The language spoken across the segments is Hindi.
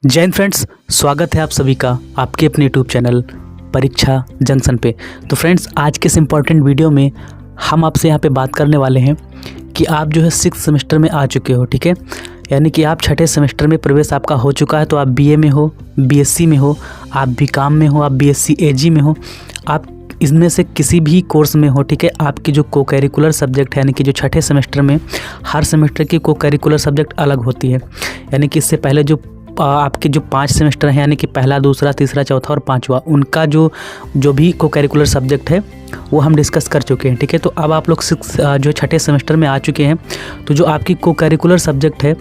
जय हिंद फ्रेंड्स, स्वागत है आप सभी का आपके अपने यूट्यूब चैनल परीक्षा जंक्शन पे। तो फ्रेंड्स, आज के इस इम्पॉर्टेंट वीडियो में हम आपसे यहाँ पे बात करने वाले हैं कि आप जो है 6th सेमेस्टर में आ चुके हो, ठीक है। यानी कि आप छठे सेमेस्टर में प्रवेश आपका हो चुका है। तो आप बीए में हो, बीएससी में हो, आप बीकॉम में हो, आप बीएससी एजी में हो, आप इसमें से किसी भी कोर्स में हो, ठीक है। आपकी जो को करिकुलर सब्जेक्ट है, यानी कि जो छठे सेमेस्टर में हर सेमेस्टर की को करिकुलर सब्जेक्ट अलग होती है। यानी कि इससे पहले जो आपके जो 5 सेमेस्टर हैं, यानी कि पहला, दूसरा, तीसरा, चौथा और पांचवा, उनका जो भी को करिकुलर सब्जेक्ट है वो हम डिस्कस कर चुके हैं, ठीक है। तो अब आप लोग जो छठे सेमेस्टर में आ चुके हैं, तो जो आपकी को करिकुलर सब्जेक्ट है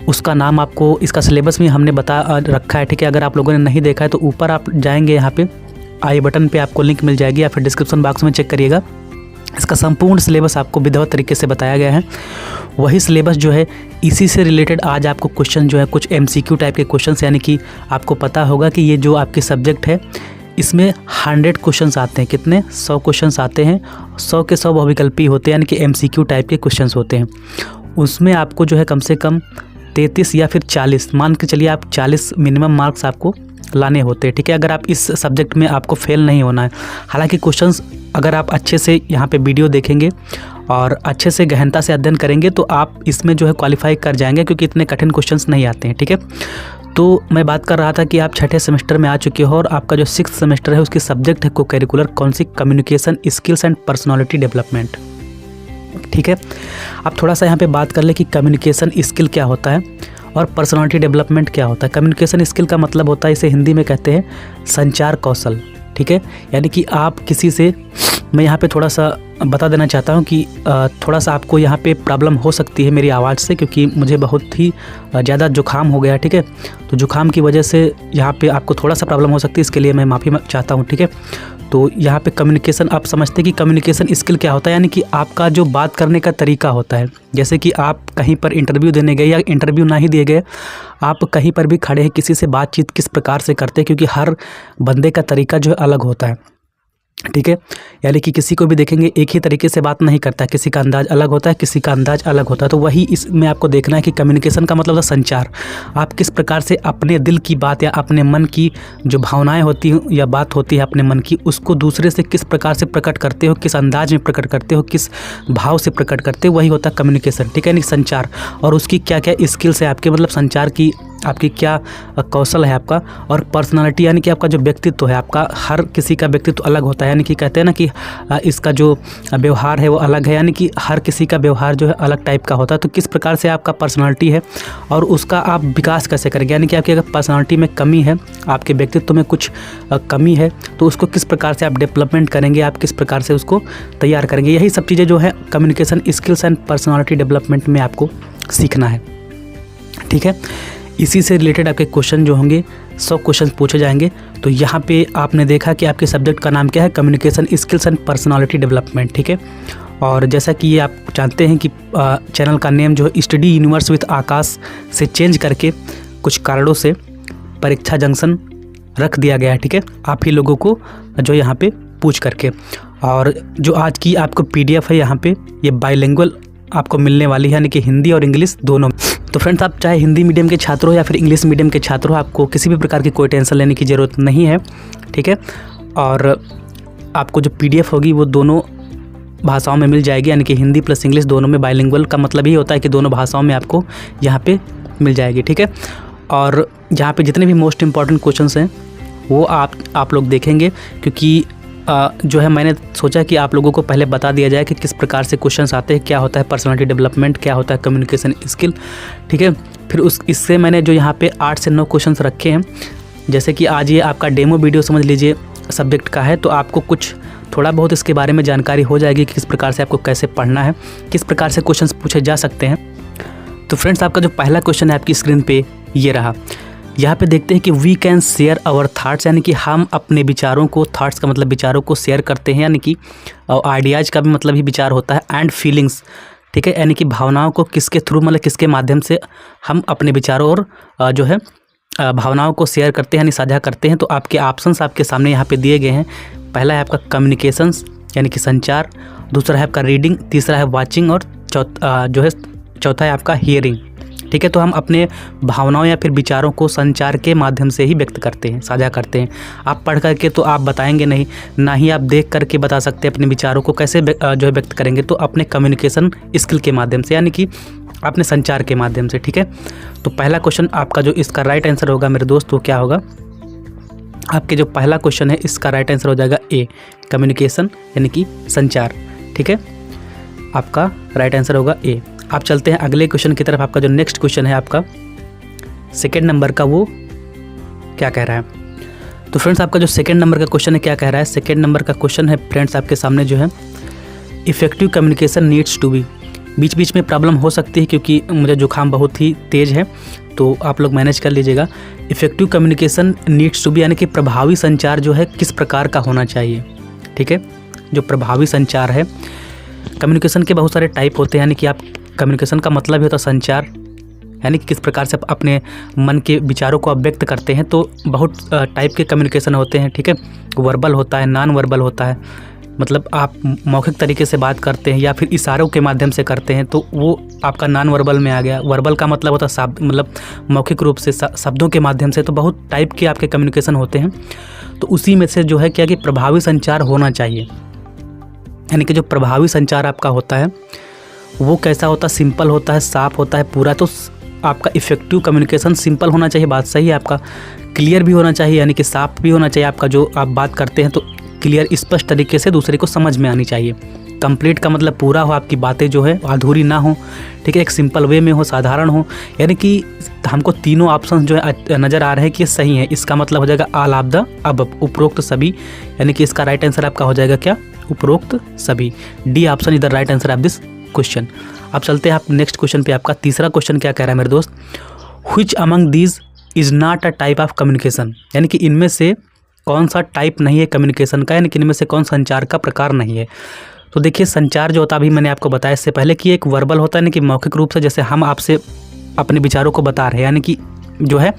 उसका नाम आपको इसका सिलेबस में हमने बता रखा है, ठीक है। अगर आप लोगों ने नहीं देखा है तो ऊपर आप जाएंगे, यहाँ पे आई बटन पे आपको लिंक मिल जाएगी या फिर डिस्क्रिप्शन बॉक्स में चेक करिएगा। इसका संपूर्ण सिलेबस आपको विधिवत तरीके से बताया गया है। वही सिलेबस जो है, इसी से रिलेटेड आज आपको क्वेश्चन जो है कुछ एमसीक्यू टाइप के क्वेश्चंस, यानी कि आपको पता होगा कि ये जो आपके सब्जेक्ट है इसमें 100 क्वेश्चंस आते हैं। कितने? 100 क्वेश्चंस आते हैं। 100 के 100 बहुविकल्पी होते हैं, यानी कि एमसीक्यू टाइप के क्वेश्चंस होते हैं। उसमें आपको जो है कम से कम 33 या फिर 40, मान के चलिए आप 40 मिनिमम मार्क्स आपको लाने होते हैं, ठीक है। अगर आप इस सब्जेक्ट में आपको फेल नहीं होना है। हालांकि क्वेश्चंस अगर आप अच्छे से यहाँ पे वीडियो देखेंगे और अच्छे से गहनता से अध्ययन करेंगे तो आप इसमें जो है क्वालिफाई कर जाएंगे, क्योंकि इतने कठिन क्वेश्चंस नहीं आते हैं, ठीक है। तो मैं बात कर रहा था कि आप छठे सेमेस्टर में आ चुके हो और आपका जो 6th सेमेस्टर है उसकी सब्जेक्ट है को करिकुलर कौन सी? Communication skills and personality development, ठीक है। आप थोड़ा सा यहाँ पे बात कर ले कि कम्युनिकेशन स्किल क्या होता है और पर्सनालिटी डेवलपमेंट क्या होता है। कम्युनिकेशन स्किल का मतलब होता है, इसे हिंदी में कहते हैं संचार कौशल, ठीक है। यानी कि आप किसी से, मैं यहाँ पे थोड़ा सा बता देना चाहता हूँ कि थोड़ा सा आपको यहाँ पे प्रॉब्लम हो सकती है मेरी आवाज़ से, क्योंकि मुझे बहुत ही ज़्यादा जुकाम हो गया, ठीक है। तो जुकाम की वजह से यहाँ पे आपको थोड़ा सा प्रॉब्लम हो सकती है, इसके लिए मैं माफ़ी चाहता हूँ, ठीक है। तो यहाँ पे कम्युनिकेशन, आप समझते हैं कि कम्युनिकेशन स्किल क्या होता है, यानी कि आपका जो बात करने का तरीका होता है। जैसे कि आप कहीं पर इंटरव्यू देने गए या इंटरव्यू ना ही दिए गए, आप कहीं पर भी खड़े हैं, किसी से बातचीत किस प्रकार से करते हैं, क्योंकि हर बंदे का तरीका जो है अलग होता है, ठीक है। यानी कि किसी को भी देखेंगे एक ही तरीके से बात नहीं करता है, किसी का अंदाज अलग होता है, किसी का अंदाज अलग होता है। तो वही इसमें आपको देखना है कि कम्युनिकेशन का मतलब है संचार। आप किस प्रकार से अपने दिल की बात या अपने मन की जो भावनाएं होती हैं या बात होती है अपने मन की, उसको दूसरे से किस प्रकार से प्रकट करते हो, किस अंदाज में प्रकट करते हो, किस भाव से प्रकट करते हो, वही होता है कम्युनिकेशन, ठीक है। यानी संचार और उसकी क्या क्या स्किल्स है आपके, मतलब संचार की आपकी क्या कौशल है आपका। और पर्सनालिटी यानी कि आपका जो व्यक्तित्व है, आपका हर किसी का व्यक्तित्व अलग होता है। यानी कि कहते हैं ना कि इसका जो व्यवहार है वो अलग है, यानी कि हर किसी का व्यवहार जो है अलग टाइप का होता है। तो किस प्रकार से आपका पर्सनालिटी है और उसका आप विकास कैसे करेंगे, यानी कि आपकी अगर पर्सनालिटी में कमी है, आपके व्यक्तित्व में कुछ कमी है, तो उसको किस प्रकार से आप डेवलपमेंट करेंगे, आप किस प्रकार से उसको तैयार करेंगे। यही सब चीज़ें जो है communication skills and personality development में आपको सीखना है, ठीक है। इसी से रिलेटेड आपके क्वेश्चन जो होंगे 100 क्वेश्चन पूछे जाएंगे। तो यहाँ पे आपने देखा कि आपके सब्जेक्ट का नाम क्या है, communication skills and personality development, ठीक है। और जैसा कि ये आप जानते हैं कि चैनल का नेम जो है स्टडी यूनिवर्स विद आकाश से चेंज करके कुछ कारणों से परीक्षा जंक्शन रख दिया गया है, ठीक है। आप ही लोगों को जो यहाँ पे पूछ करके, और जो आज की आपको PDF है यहाँ पे, ये बाइलिंगुअल आपको मिलने वाली है, यानी कि हिंदी और इंग्लिश दोनों। तो फ्रेंड्स, आप चाहे हिंदी मीडियम के छात्र हो या फिर इंग्लिश मीडियम के छात्र हो, आपको किसी भी प्रकार की कोई टेंशन लेने की ज़रूरत नहीं है, ठीक है। और आपको जो PDF होगी वो दोनों भाषाओं में मिल जाएगी, यानी कि हिंदी प्लस इंग्लिश दोनों में। बाइलिंगुअल का मतलब ही होता है कि दोनों भाषाओं में आपको यहाँ पे मिल जाएगी, ठीक है। और यहाँ पे जितने भी मोस्ट इम्पॉर्टेंट क्वेश्चंस हैं वो आप लोग देखेंगे, क्योंकि जो है मैंने सोचा कि आप लोगों को पहले बता दिया जाए कि किस प्रकार से क्वेश्चंस आते हैं, क्या होता है पर्सनालिटी डेवलपमेंट, क्या होता है कम्युनिकेशन स्किल, ठीक है। फिर इससे मैंने जो यहाँ पे 8 से 9 क्वेश्चंस रखे हैं। जैसे कि आज ये आपका डेमो वीडियो समझ लीजिए सब्जेक्ट का है, तो आपको कुछ थोड़ा बहुत इसके बारे में जानकारी हो जाएगी कि किस प्रकार से आपको कैसे पढ़ना है, किस प्रकार से क्वेश्चंस पूछे जा सकते हैं। तो फ्रेंड्स, आपका जो पहला क्वेश्चन है आपकी स्क्रीन पे ये रहा। यहाँ पे देखते हैं कि we can share our thoughts, यानी कि हम अपने विचारों को, थाट्स का मतलब विचारों को शेयर करते हैं, यानी कि आइडियाज़ का भी मतलब ही विचार होता है, एंड फीलिंग्स, ठीक है। यानी कि भावनाओं को किसके थ्रू, मतलब किसके माध्यम से हम अपने विचारों और जो है भावनाओं को शेयर करते हैं, यानी साझा करते हैं। तो आपके ऑप्शंस आपके सामने यहाँ पे दिए गए हैं। पहला है आपका कम्युनिकेशंस यानी कि संचार, दूसरा है आपका रीडिंग, तीसरा है वॉचिंग और चौथा है आपका हियरिंग, ठीक है। तो हम अपने भावनाओं या फिर विचारों को संचार के माध्यम से ही व्यक्त करते हैं, साझा करते हैं। आप पढ़ करके तो आप बताएंगे नहीं, ना ही आप देख करके बता सकते हैं अपने विचारों को कैसे जो है व्यक्त करेंगे, तो अपने कम्युनिकेशन स्किल के माध्यम से, यानी कि अपने संचार के माध्यम से, ठीक है। तो पहला क्वेश्चन आपका जो इसका राइट आंसर होगा मेरे दोस्त, वो क्या होगा, आपके जो पहला क्वेश्चन है इसका राइट आंसर हो जाएगा ए, कम्युनिकेशन यानी कि संचार, ठीक है। आपका राइट आंसर होगा ए। आप चलते हैं अगले क्वेश्चन की तरफ। आपका जो नेक्स्ट क्वेश्चन है आपका सेकेंड नंबर का, वो क्या कह रहा है। तो फ्रेंड्स आपका जो सेकेंड नंबर का क्वेश्चन है क्या कह रहा है, सेकेंड नंबर का क्वेश्चन है फ्रेंड्स आपके सामने जो है, effective communication needs to be. बीच बीच में प्रॉब्लम हो सकती है क्योंकि मुझे जुकाम बहुत ही तेज़ है, तो आप लोग मैनेज कर लीजिएगा। Effective communication needs to be यानी कि प्रभावी संचार जो है किस प्रकार का होना चाहिए, ठीक है। जो प्रभावी संचार है, कम्युनिकेशन के बहुत सारे टाइप होते हैं, यानी कि आप कम्युनिकेशन का मतलब ही होता है संचार, यानी कि किस प्रकार से अपने मन के विचारों को आप व्यक्त करते हैं। तो बहुत टाइप के कम्युनिकेशन होते हैं, ठीक है। वर्बल होता है, नॉन वर्बल होता है, मतलब आप मौखिक तरीके से बात करते हैं या फिर इशारों के माध्यम से करते हैं, तो वो आपका नॉन वर्बल में आ गया। वर्बल का मतलब होता है शब्द, मतलब मौखिक रूप से शब्दों के माध्यम से। तो बहुत टाइप के आपके कम्युनिकेशन होते हैं। तो उसी में से जो है क्या कि प्रभावी संचार होना चाहिए, यानी कि जो प्रभावी संचार आपका होता है वो कैसा होता है, सिंपल होता है, साफ होता है पूरा। तो आपका इफेक्टिव कम्युनिकेशन सिंपल होना चाहिए, बात सही है आपका, क्लियर भी होना चाहिए, यानी कि साफ भी होना चाहिए आपका जो आप बात करते हैं, तो क्लियर स्पष्ट तरीके से दूसरे को समझ में आनी चाहिए। कंप्लीट का मतलब पूरा हो, आपकी बातें जो है अधूरी ना हो, ठीक है। एक सिंपल वे में हो, साधारण हो, यानी कि हमको तीनों ऑप्शन जो है नज़र आ रहे हैं कि ये सही है। इसका मतलब हो जाएगा ऑल ऑफ द अबव, उपरोक्त सभी, यानी कि इसका राइट आंसर आपका हो जाएगा क्या, उपरोक्त सभी। D option is the right answer of this question. अब चलते हैं आप नेक्स्ट क्वेश्चन पे। आपका तीसरा क्वेश्चन क्या कह रहा है मेरे दोस्त, which among these is not a type of communication, यानी कि इनमें से कौन सा टाइप नहीं है कम्युनिकेशन का, यानी कि इनमें से कौन संचार का प्रकार नहीं है। तो देखिए संचार जो होता है, अभी मैंने आपको बताया इससे पहले कि एक वर्बल होता है, यानी कि मौखिक रूप से, जैसे हम आपसे अपने विचारों को बता रहे हैं, यानी कि जो है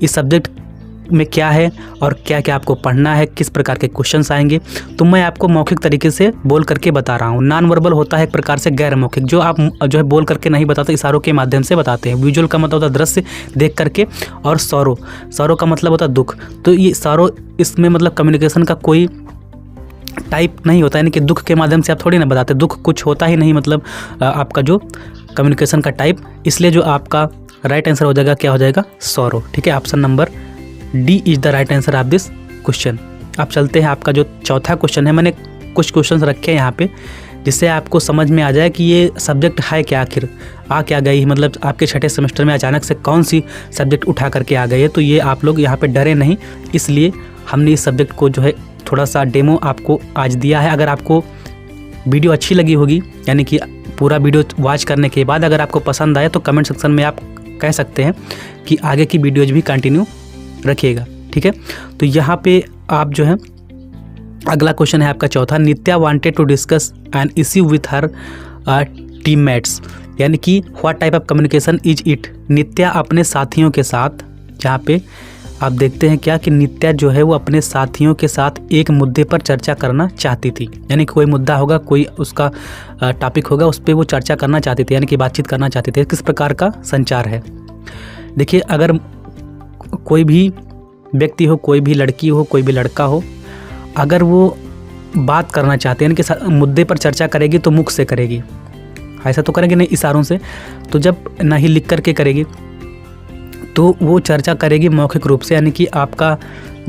इस सब्जेक्ट में क्या है और क्या क्या आपको पढ़ना है, किस प्रकार के क्वेश्चंस आएंगे, तो मैं आपको मौखिक तरीके से बोल करके बता रहा हूँ। नॉन वर्बल होता है एक प्रकार से गैर मौखिक, जो आप जो है बोल करके नहीं बताते, इशारों के माध्यम से बताते हैं। विजुअल का मतलब होता है दृश्य देख करके, और सौरो का मतलब होता है दुख। तो ये सौरो, इसमें मतलब कम्युनिकेशन का कोई टाइप नहीं होता, यानी कि दुख के माध्यम से आप थोड़ी ना बताते, दुख कुछ होता ही नहीं, मतलब आपका जो कम्युनिकेशन का टाइप। इसलिए जो आपका राइट आंसर हो जाएगा क्या हो जाएगा, सौरो, ठीक है। Option number D is the right answer of this question. आप चलते हैं आपका जो चौथा क्वेश्चन है, मैंने कुछ क्वेश्चन रखे हैं यहाँ पे जिससे आपको समझ में आ जाए कि ये सब्जेक्ट है क्या, आखिर आ क्या गई, मतलब आपके छठे सेमेस्टर में अचानक से कौन सी सब्जेक्ट उठा करके आ गई है। तो ये आप लोग यहाँ पे डरे नहीं, इसलिए हमने इस सब्जेक्ट को जो है थोड़ा सा डेमो आपको आज दिया है। अगर आपको वीडियो अच्छी लगी होगी, यानी कि पूरा वीडियो वॉच करने के बाद अगर आपको पसंद आए, तो कमेंट सेक्शन में आप कह सकते हैं कि आगे की वीडियोज भी कंटिन्यू रखिएगा, ठीक है। तो यहाँ पे आप जो है अगला क्वेश्चन है आपका चौथा, Nitya wanted to discuss an issue with her teammates, यानी कि what type of communication is it. Nitya अपने साथियों के साथ, जहाँ पे आप देखते हैं क्या कि नित्या जो है वो अपने साथियों के साथ एक मुद्दे पर चर्चा करना चाहती थी, यानी कोई मुद्दा होगा, कोई उसका टॉपिक होगा, उस पर वो चर्चा करना चाहती थी, यानी कि बातचीत करना चाहती थी। किस प्रकार का संचार है, देखिए अगर कोई भी व्यक्ति हो, कोई भी लड़की हो, कोई भी लड़का हो, अगर वो बात करना चाहते हैं, यानी कि मुद्दे पर चर्चा करेगी तो मुख से करेगी, ऐसा तो करेंगे नहीं इशारों से, तो जब ना ही लिख करके करेगी तो वो चर्चा करेगी मौखिक रूप से, यानी कि आपका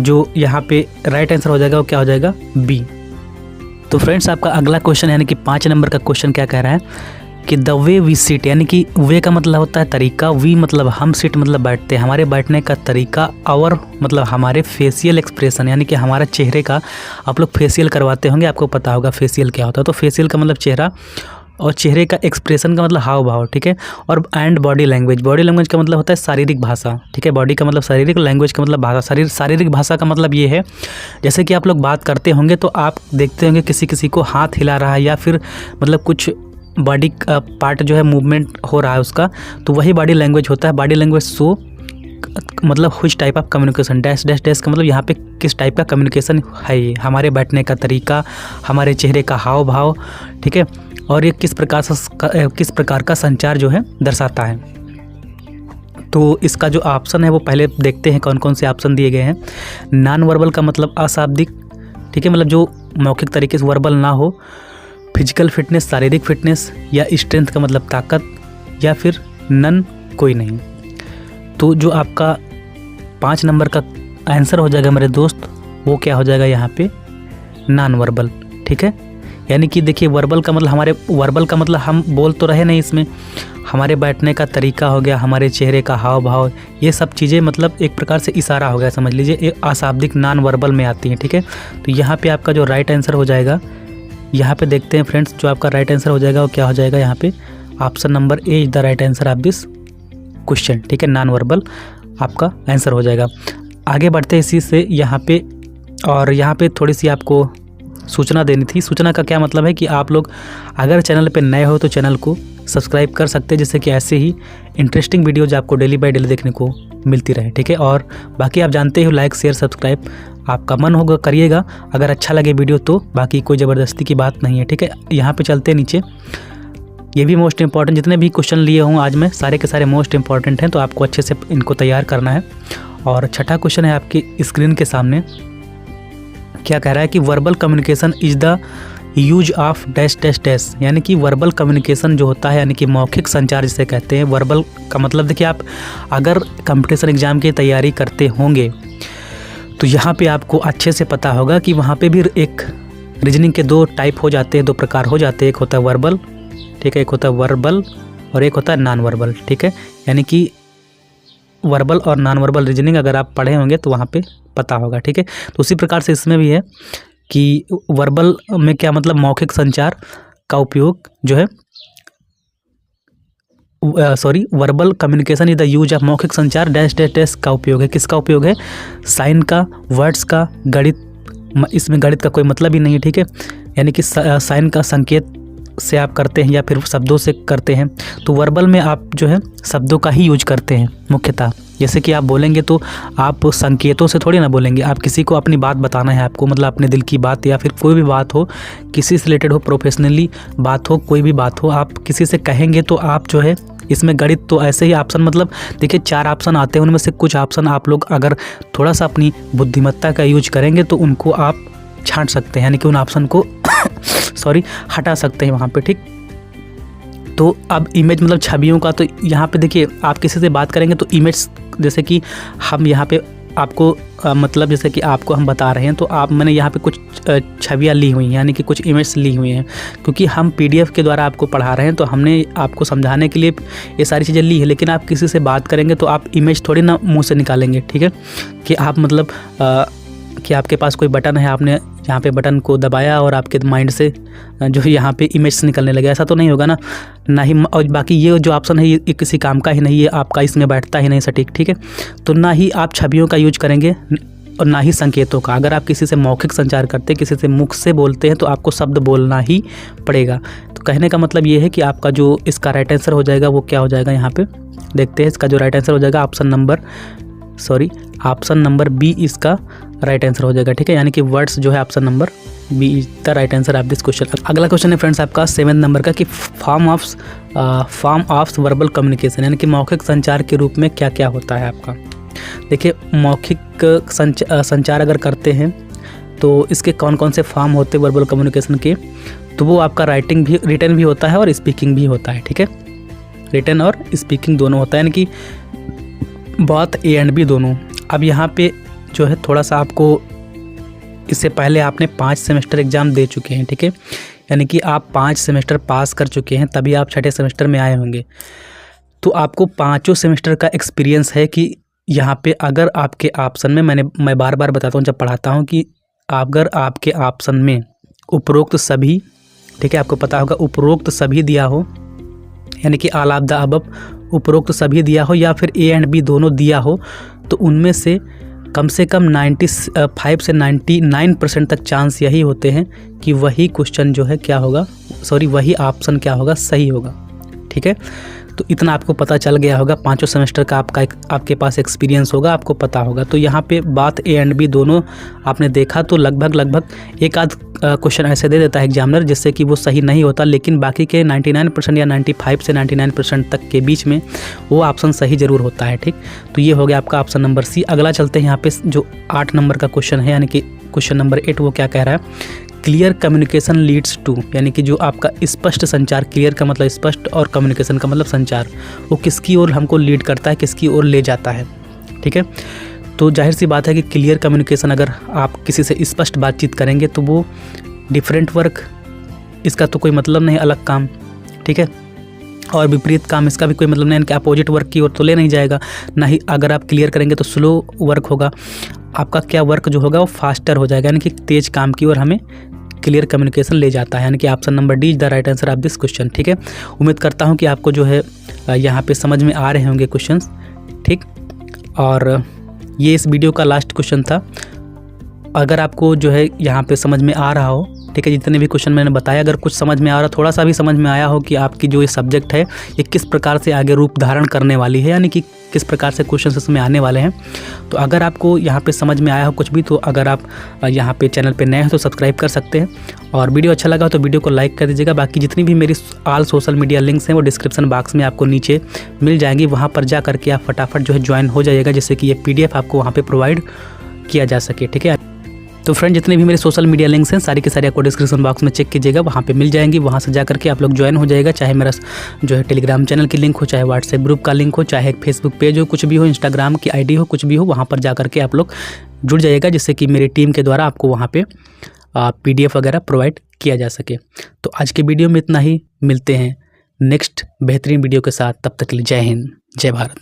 जो यहाँ पे राइट आंसर हो जाएगा वो क्या हो जाएगा, बी। तो फ्रेंड्स आपका अगला क्वेश्चन यानी कि 5 नंबर का क्वेश्चन क्या कह रहा है कि द वे वी सिट, यानी कि वे का मतलब होता है तरीका, वी मतलब हम, सिट मतलब बैठते हैं, हमारे बैठने का तरीका, और मतलब हमारे फेशियल एक्सप्रेशन, यानी कि हमारा चेहरे का, आप लोग फेशियल करवाते होंगे, आपको पता होगा फेशियल क्या होता है। तो फेशियल का मतलब चेहरा, और चेहरे का एक्सप्रेशन का मतलब हाव भाव, ठीक है। और and body language, body language का मतलब होता है शारीरिक भाषा, ठीक है। बॉडी का मतलब शारीरिक, लैंग्वेज का मतलब भाषा। शारीरिक भाषा का मतलब ये है, जैसे कि आप लोग बात करते होंगे तो आप देखते होंगे किसी किसी को हाथ हिला रहा है या फिर मतलब कुछ बॉडी का पार्ट जो है मूवमेंट हो रहा है उसका, तो वही बॉडी लैंग्वेज होता है। बॉडी लैंग्वेज शो मतलब which type of communication, dash dash dash का मतलब यहाँ पे किस टाइप का कम्युनिकेशन है, ये हमारे बैठने का तरीका, हमारे चेहरे का हाव भाव, ठीक है। और ये किस प्रकार का संचार जो है दर्शाता है। तो इसका जो ऑप्शन है वो पहले देखते हैं कौन कौन से ऑप्शन दिए गए हैं। नॉन वर्बल का मतलब अशाब्दिक, ठीक है, मतलब जो मौखिक तरीके से वर्बल ना हो। फिजिकल फिटनेस, शारीरिक फिटनेस, या स्ट्रेंथ का मतलब ताकत, या फिर नन, कोई नहीं। तो जो आपका 5 नंबर का आंसर हो जाएगा मेरे दोस्त, वो क्या हो जाएगा यहाँ पे, नॉन वर्बल, ठीक है। यानी कि देखिए वर्बल का मतलब हम बोल तो रहे नहीं, इसमें हमारे बैठने का तरीका हो गया, हमारे चेहरे का हाव भाव, ये सब चीज़ें मतलब एक प्रकार से इशारा हो गया, समझ लीजिए, ये अशाब्दिक नॉन वर्बल में आती हैं, ठीक है। तो यहाँ पे आपका जो राइट आंसर हो जाएगा, यहाँ पे देखते हैं फ्रेंड्स, जो आपका राइट आंसर हो जाएगा वो क्या हो जाएगा यहाँ पे, option number A is the right answer of this question, ठीक है। नॉन वर्बल आपका आंसर हो जाएगा। आगे बढ़ते हैं इसी से यहाँ पे, और यहाँ पे थोड़ी सी आपको सूचना देनी थी। सूचना का क्या मतलब है कि आप लोग अगर चैनल पे नए हो तो चैनल को सब्सक्राइब कर सकते हैं, जिससे कि ऐसे ही इंटरेस्टिंग वीडियोज आपको डेली बाय डेली देखने को मिलती रहे, ठीक है। और बाकी आप जानते हो, लाइक शेयर सब्सक्राइब आपका मन होगा करिएगा, अगर अच्छा लगे वीडियो तो, बाकी कोई ज़बरदस्ती की बात नहीं है, ठीक है। यहाँ पे चलते हैं नीचे, ये भी मोस्ट इंपॉर्टेंट, जितने भी क्वेश्चन लिए हूँ आज मैं सारे के सारे मोस्ट इंपॉर्टेंट हैं, तो आपको अच्छे से इनको तैयार करना है। और छठा क्वेश्चन है आपकी स्क्रीन के सामने, क्या कह रहा है कि verbal communication is the use of dash dash dash, यानी कि वर्बल कम्युनिकेशन जो होता है, यानी कि मौखिक संचार जिसे कहते हैं। वर्बल का मतलब देखिए, आप अगर कंपटीशन एग्ज़ाम की तैयारी करते होंगे तो यहाँ पे आपको अच्छे से पता होगा कि वहाँ पे भी एक रीजनिंग के 2 टाइप हो जाते हैं, 2 प्रकार हो जाते हैं, एक होता है वर्बल, ठीक है, एक होता है वर्बल और एक होता है नॉन वर्बल, ठीक है। यानी कि वर्बल और नॉन वर्बल रीजनिंग अगर आप पढ़े होंगे तो वहाँ पे पता होगा, ठीक है। तो उसी प्रकार से इसमें भी है कि वर्बल में क्या मतलब, मौखिक संचार का उपयोग जो है, verbal communication is the use of, मौखिक संचार डैश डैश डैश का उपयोग है। किसका उपयोग है, साइन का, वर्ड्स का, गणित, इसमें गणित का कोई मतलब ही नहीं है, ठीक है। यानी कि साइन का संकेत से आप करते हैं या फिर शब्दों से करते हैं। तो वर्बल में आप जो है शब्दों का ही यूज करते हैं मुख्यतः। जैसे कि आप बोलेंगे तो आप संकेतों से थोड़ी ना बोलेंगे, आप किसी को अपनी बात बताना है आपको, मतलब अपने दिल की बात या फिर कोई भी बात हो, किसी से रिलेटेड हो, प्रोफेशनली बात हो, कोई भी बात हो, आप किसी से कहेंगे तो आप जो है, इसमें गणित तो ऐसे ही ऑप्शन, मतलब देखिए 4 ऑप्शन आते हैं, उनमें से कुछ ऑप्शन आप लोग अगर थोड़ा सा अपनी बुद्धिमत्ता का यूज करेंगे तो उनको आप छांट सकते हैं, यानी कि उन ऑप्शन को हटा सकते हैं वहाँ पे, ठीक। तो अब इमेज मतलब छवियों का, तो यहाँ पे देखिए आप किसी से बात करेंगे तो इमेज, जैसे कि हम यहाँ पे आपको मतलब जैसे कि आपको हम बता रहे हैं, तो मैंने यहाँ पे कुछ छवियाँ ली हुई हैं, यानी कि कुछ इमेज ली हुई हैं, क्योंकि हम PDF के द्वारा आपको पढ़ा रहे हैं, तो हमने आपको समझाने के लिए ये सारी चीज़ें ली है। लेकिन आप किसी से बात करेंगे तो आप इमेज थोड़ी ना मुँह से निकालेंगे, ठीक है, कि आप मतलब कि आपके पास कोई बटन है, आपने यहाँ पे बटन को दबाया और आपके माइंड से जो यहाँ पे इमेज निकलने लगे, ऐसा तो नहीं होगा ना ही। और बाकी ये जो ऑप्शन है ये किसी काम का ही नहीं है, आपका इसमें बैठता ही नहीं सटीक, ठीक है। तो ना ही आप छवियों का यूज करेंगे और ना ही संकेतों का। अगर आप किसी से मौखिक संचार करते हैं, किसी से मुख से बोलते हैं, तो आपको शब्द बोलना ही पड़ेगा। तो कहने का मतलब ये है कि आपका जो इसका राइट आंसर हो जाएगा वो क्या हो जाएगा, यहाँ पे देखते हैं। इसका जो राइट आंसर हो जाएगा ऑप्शन नंबर बी इसका राइट आंसर हो जाएगा, ठीक है। यानी कि वर्ड्स जो है option number B is the right answer of this question. अगला क्वेश्चन है फ्रेंड्स आपका 7 नंबर का, कि फॉर्म ऑफ वर्बल कम्युनिकेशन, यानी कि मौखिक संचार के रूप में क्या क्या होता है आपका। देखिए मौखिक संचार अगर करते हैं तो इसके कौन कौन से फॉर्म होते हैं वर्बल कम्युनिकेशन के, तो वो आपका रिटन भी होता है और स्पीकिंग भी होता है, ठीक है। रिटन और स्पीकिंग दोनों होता है, यानी कि बोथ ए एंड बी दोनों। अब यहाँ पे जो है थोड़ा सा आपको, इससे पहले आपने 5 सेमेस्टर एग्ज़ाम दे चुके हैं, ठीक है, यानी कि आप 5 सेमेस्टर पास कर चुके हैं, तभी आप 6ठे सेमेस्टर में आए होंगे। तो आपको 5 सेमेस्टर का एक्सपीरियंस है कि यहाँ पे अगर आपके ऑप्शन में, मैं बार बार बताता हूँ जब पढ़ाता हूँ, कि अगर आपके ऑप्शन में उपरोक्त सभी, ठीक है, आपको पता होगा उपरोक्त सभी दिया हो, यानी कि ऑल ऑफ द अबव उपरोक्त सभी दिया हो, या फिर ए एंड बी दोनों दिया हो, तो उनमें से कम 95 से 99% तक चांस यही होते हैं कि वही क्वेश्चन जो है क्या होगा, वही ऑप्शन क्या होगा, सही होगा, ठीक है। तो इतना आपको पता चल गया होगा, 5 सेमेस्टर का आपके पास एक्सपीरियंस होगा, आपको पता होगा। तो यहाँ पे बात ए एंड बी दोनों आपने देखा, तो लगभग एक आध क्वेश्चन ऐसे दे देता है एग्जामिनर जिससे कि वो सही नहीं होता, लेकिन बाकी के 99% या 95 से 99% तक के बीच में वो ऑप्शन सही ज़रूर होता है। ठीक, तो ये हो गया आपका ऑप्शन नंबर सी। अगला चलते हैं यहाँ पे जो 8 नंबर का क्वेश्चन है, यानी कि क्वेश्चन नंबर 8, वो क्या कह रहा है, क्लियर कम्युनिकेशन लीड्स टू, यानी कि जो आपका स्पष्ट संचार, क्लियर का मतलब स्पष्ट और कम्युनिकेशन का मतलब संचार, वो किसकी ओर हमको लीड करता है, किसकी ओर ले जाता है। ठीक है, तो जाहिर सी बात है कि क्लियर कम्युनिकेशन, अगर आप किसी से स्पष्ट बातचीत करेंगे तो वो डिफरेंट वर्क, इसका तो कोई मतलब नहीं, अलग काम। ठीक है, और विपरीत काम, इसका भी कोई मतलब नहीं, कि अपोजिट वर्क की ओर तो ले नहीं जाएगा। ना ही अगर आप क्लियर करेंगे तो स्लो वर्क होगा, आपका क्या वर्क जो होगा वो फास्टर हो जाएगा, यानी कि तेज़ काम की ओर हमें क्लियर कम्युनिकेशन ले जाता है। यानी कि option number D is the right answer of this question. ठीक है, उम्मीद करता हूँ कि आपको जो है यहाँ पे समझ में आ रहे होंगे क्वेश्चंस। ठीक, और ये इस वीडियो का लास्ट क्वेश्चन था। अगर आपको जो है यहाँ पे समझ में आ रहा हो, ठीक है, जितने भी क्वेश्चन मैंने बताया, अगर कुछ समझ में आ रहा, थोड़ा सा भी समझ में आया हो कि आपकी जो ये सब्जेक्ट है ये किस प्रकार से आगे रूप धारण करने वाली है, यानी कि किस प्रकार से क्वेश्चन इसमें आने वाले हैं, तो अगर आपको यहाँ पे समझ में आया हो कुछ भी, तो अगर आप यहाँ पे चैनल पे नए हैं तो सब्सक्राइब कर सकते हैं, और वीडियो अच्छा लगा तो वीडियो को लाइक कर दीजिएगा। बाकी जितनी भी मेरी ऑल सोशल मीडिया लिंक्स हैं वो डिस्क्रिप्शन बॉक्स में आपको नीचे मिल जाएंगी, वहाँ पर जा करके आप फटाफट जो है ज्वाइन हो जाइएगा, जिससे कि ये PDF आपको वहाँ पर प्रोवाइड किया जा सके। ठीक है, तो फ्रेंड जितने भी मेरे सोशल मीडिया लिंक्स हैं सारी के सारी आपको डिस्क्रिप्शन बॉक्स में चेक कीजिएगा, वहाँ पे मिल जाएंगी, वहाँ से जा करके आप लोग ज्वाइन हो जाएगा। चाहे मेरा जो है टेलीग्राम चैनल की लिंक हो, चाहे व्हाट्सएप ग्रुप का लिंक हो, चाहे फेसबुक पेज हो, कुछ भी हो, इंस्टाग्राम की ID हो, कुछ भी हो, वहाँ पर जा करके आप लोग जुड़ जाइएगा, जिससे कि मेरी टीम के द्वारा आपको वहाँ पे PDF वगैरह प्रोवाइड किया जा सके। तो आज के वीडियो में इतना ही, मिलते हैं नेक्स्ट बेहतरीन वीडियो के साथ, तब तक के लिए जय हिंद, जय भारत।